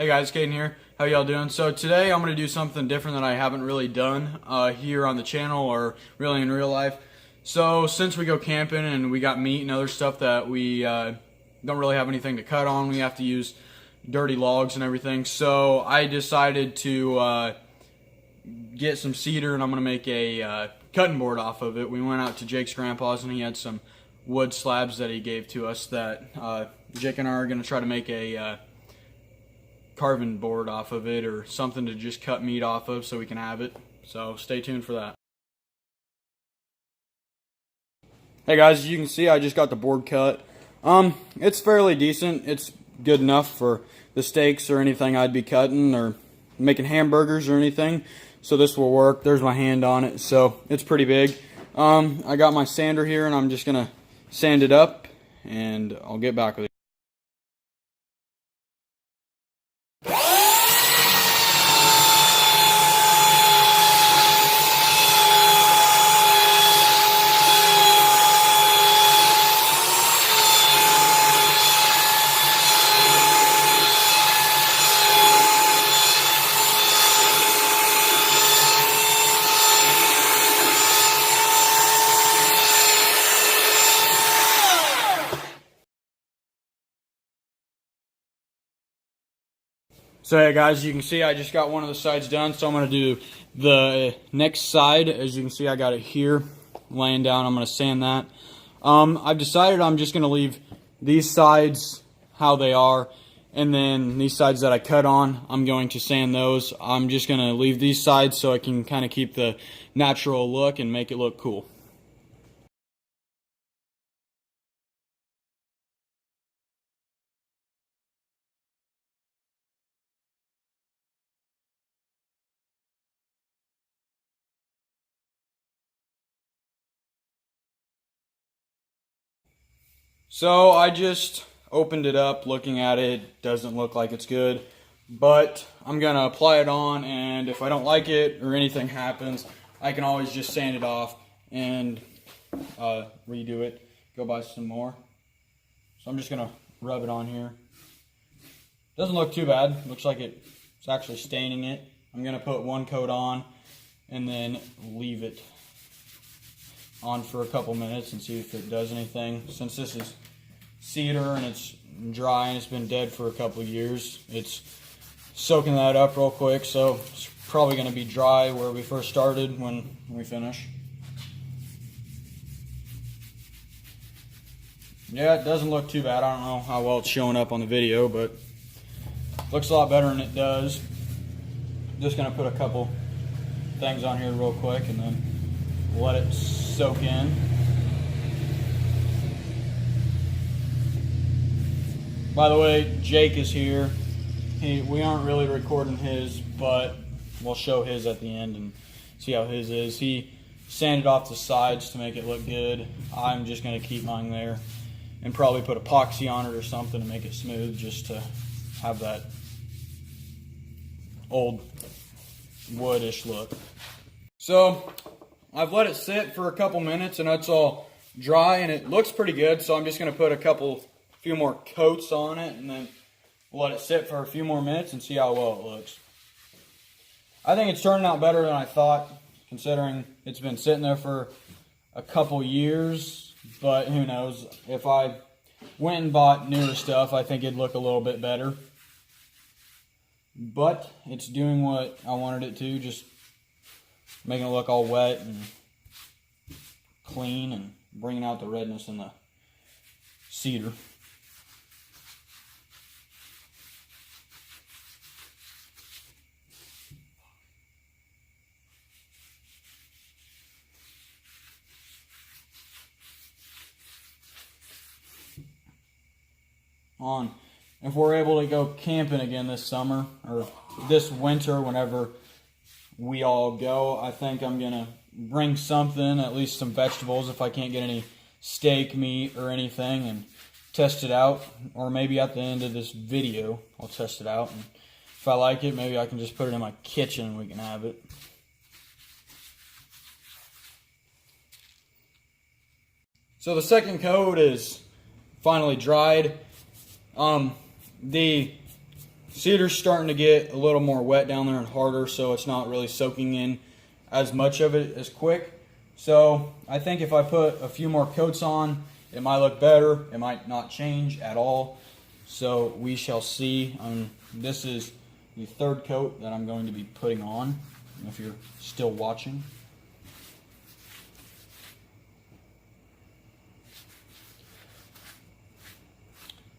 Hey guys, Caden here. How y'all doing? So today I'm going to do something different that I haven't really done here on the channel or really in real life. So since we go camping and we got meat and other stuff that we don't really have anything to cut on, we have to use dirty logs and everything. So I decided to get some cedar and I'm going to make a cutting board off of it. We went out to Jake's grandpa's and he had some wood slabs that he gave to us that Jake and I are going to try to make a carving board off of it or something to just cut meat off of so we can have it. So stay tuned for that. Hey guys, as you can see, I just got the board cut. It's fairly decent. It's good enough for the steaks or anything I'd be cutting or making hamburgers or anything. So this will work. There's my hand on it, so it's pretty big. I got my sander here and I'm just gonna sand it up and I'll get back with you. So hey guys, you can see I just got one of the sides done, so I'm going to do the next side. As you can see, I got it here laying down. I'm going to sand that. I've decided I'm just going to leave these sides how they are, and then these sides that I cut on, I'm going to sand those. I'm just going to leave these sides so I can kind of keep the natural look and make it look cool. So I just opened it up, looking at it, doesn't look like it's good, but I'm going to apply it on, and if I don't like it or anything happens, I can always just sand it off and redo it, go buy some more. So I'm just going to rub it on here. Doesn't look too bad, looks like it's actually staining it. I'm going to put one coat on and then leave it on for a couple minutes and see if it does anything. Since this is cedar and it's dry and it's been dead for a couple years, it's soaking that up real quick, so it's probably going to be dry where we first started when we finish. Yeah, it doesn't look too bad. I don't know how well it's showing up on the video, but looks a lot better than it does. Just going to put a couple things on here real quick and then let it soak in. By the way, Jake is here. We aren't really recording his, but we'll show his at the end and see how his is. He sanded off the sides to make it look good. I'm just going to keep mine there and probably put epoxy on it or something to make it smooth, just to have that old woodish look. So I've let it sit for a couple minutes and it's all dry and it looks pretty good, so I'm just going to put a few more coats on it and then let it sit for a few more minutes and see how well it looks. I think it's turning out better than I thought, considering it's been sitting there for a couple years, but who knows. If I went and bought newer stuff, I think it'd look a little bit better. But it's doing what I wanted it to, just making it look all wet and clean and bringing out the redness in the cedar. If we're able to go camping again this summer or this winter, whenever we all go, I think I'm gonna bring something, at least some vegetables, if I can't get any steak meat or anything, and test it out. Or maybe at the end of this video I'll test it out, and if I like it, maybe I can just put it in my kitchen and we can have it. So the second coat is finally dried. The cedar's starting to get a little more wet down there and harder, so it's not really soaking in as much of it as quick. So I think if I put a few more coats on, it might look better. It might not change at all. So we shall see. This is the third coat that I'm going to be putting on, if you're still watching.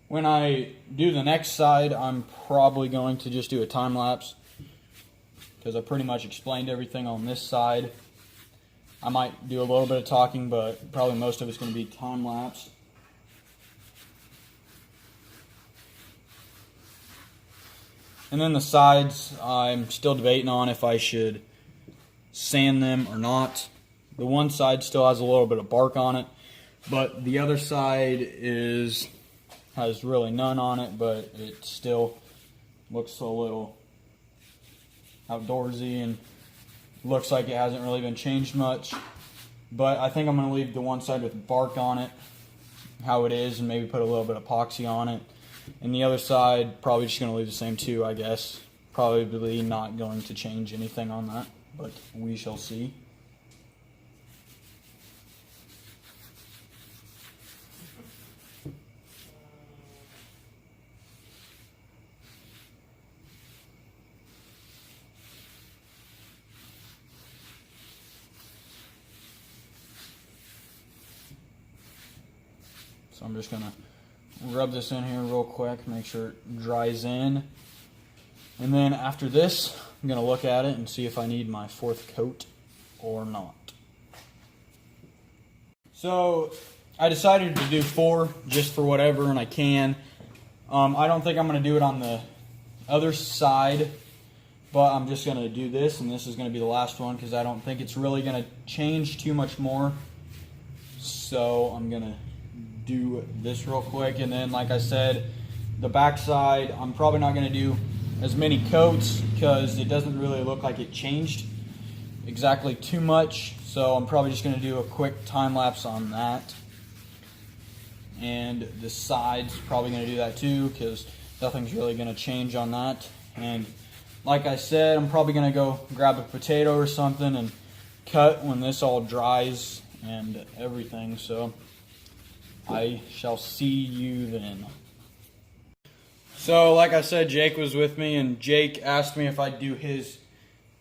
When I do the next side, I'm probably going to just do a time lapse because I pretty much explained everything on this side. I might do a little bit of talking, but probably most of it's going to be time lapse. And then the sides, I'm still debating on if I should sand them or not. The one side still has a little bit of bark on it, but the other side has really none on it, but it still looks a little outdoorsy and looks like it hasn't really been changed much. But I think I'm going to leave the one side with bark on it how it is and maybe put a little bit of epoxy on it. And the other side, probably just going to leave the same too, I guess. Probably not going to change anything on that, but we shall see. So I'm just going to rub this in here real quick, make sure it dries in. And then after this, I'm going to look at it and see if I need my fourth coat or not. So I decided to do 4 just for whatever, and I can. I don't think I'm going to do it on the other side, but I'm just going to do this, and this is going to be the last one because I don't think it's really going to change too much more. So I'm going to do this real quick, and then like I said, the back side I'm probably not going to do as many coats because it doesn't really look like it changed exactly too much. So I'm probably just going to do a quick time lapse on that, and the sides probably going to do that too because nothing's really going to change on that. And like I said, I'm probably going to go grab a potato or something and cut when this all dries and everything. So I shall see you then. So like I said, Jake was with me, and Jake asked me if I'd do his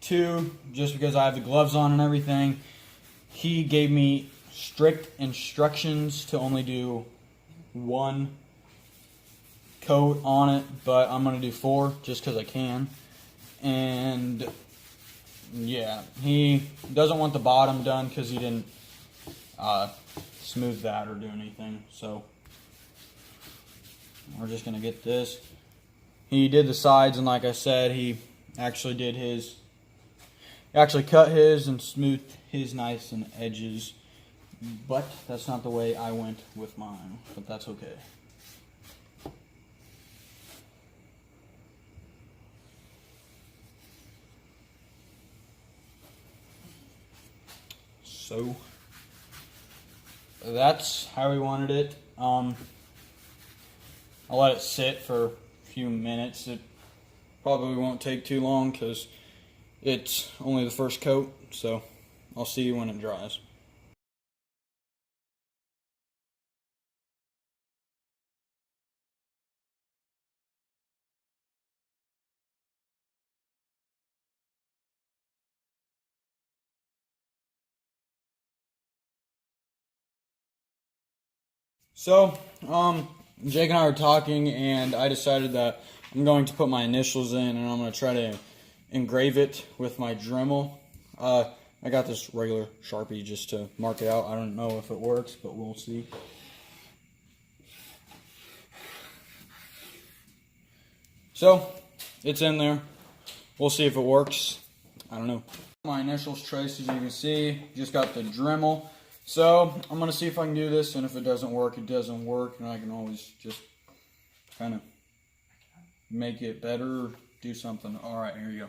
too, just because I have the gloves on and everything. He gave me strict instructions to only do 1 coat on it, but I'm going to do 4 just because I can. And yeah, he doesn't want the bottom done because he didn't smooth that or do anything. So we're just going to get this. He did the sides, and like I said, he actually did his, cut his and smoothed his nice and edges, but that's not the way I went with mine, but that's okay. So that's how we wanted it. I'll let it sit for a few minutes. It probably won't take too long because it's only the first coat, so I'll see you when it dries. So, Jake and I were talking, and I decided that I'm going to put my initials in, and I'm going to try to engrave it with my Dremel. I got this regular Sharpie just to mark it out. I don't know if it works, but we'll see. So, it's in there. We'll see if it works. I don't know. My initials traced, as you can see. Just got the Dremel. So, I'm going to see if I can do this, and if it doesn't work, it doesn't work, and I can always just kind of make it better or do something. Alright, here you go.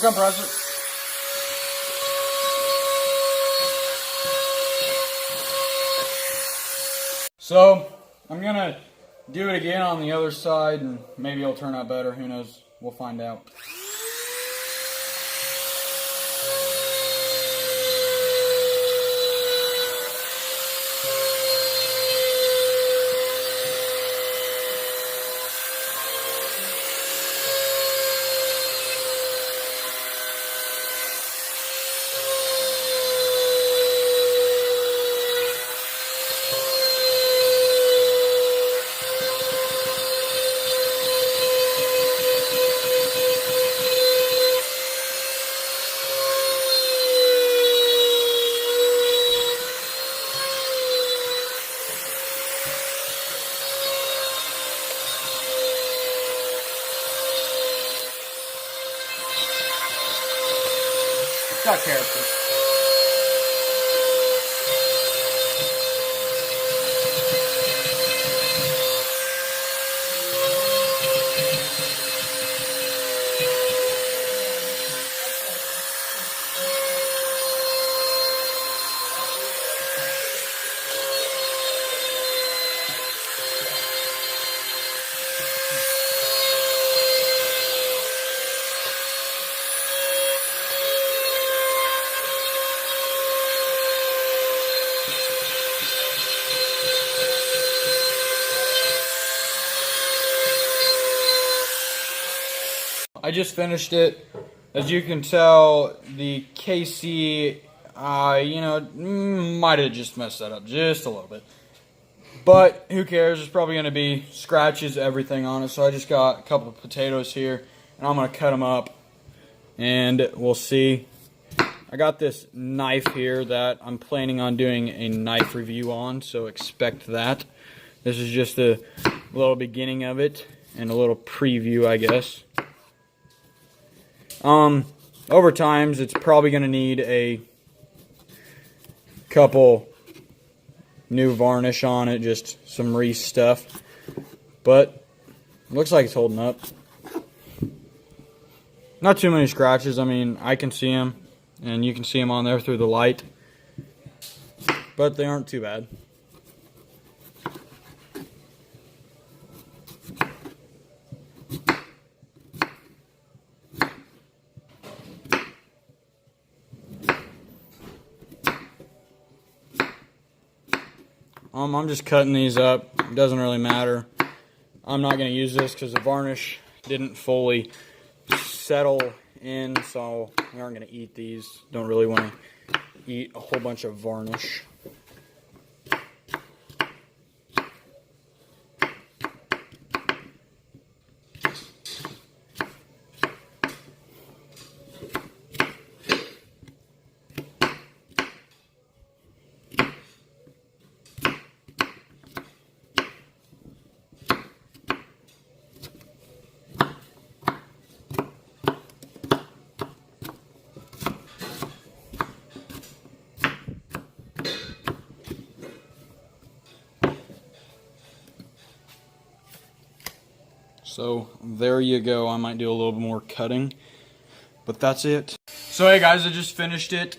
come press it. So, I'm gonna do it again on the other side, and maybe it'll turn out better. Who knows? We'll find out. Got character. I just finished it. As you can tell, the KC, might have just messed that up just a little bit. But who cares? There's probably going to be scratches, everything on it. So I just got a couple of potatoes here, and I'm going to cut them up, and we'll see. I got this knife here that I'm planning on doing a knife review on, so expect that. This is just a little beginning of it, and a little preview, I guess. Over times, it's probably going to need a couple new varnish on it, just some Reese stuff. But looks like it's holding up. Not too many scratches. I mean, I can see them, and you can see them on there through the light. But they aren't too bad. I'm just cutting these up. It doesn't really matter. I'm not going to use this because the varnish didn't fully settle in, so we aren't going to eat these. Don't really want to eat a whole bunch of varnish. So there you go. I might do a little bit more cutting, but that's it. So hey guys, I just finished it.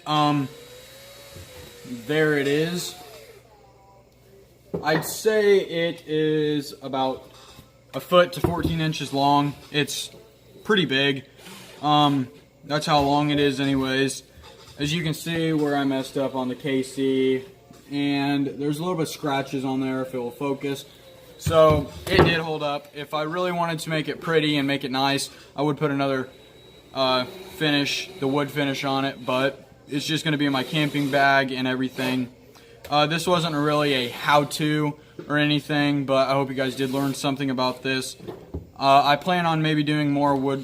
There it is. I'd say it is about a foot to 14 inches long. It's pretty big. That's how long it is anyways. As you can see where I messed up on the KC, and there's a little bit of scratches on there if it will focus. So it did hold up. If I really wanted to make it pretty and make it nice, I would put another finish, the wood finish on it, but it's just going to be in my camping bag and everything. This wasn't really a how-to or anything, but I hope you guys did learn something about this. I plan on maybe doing more wood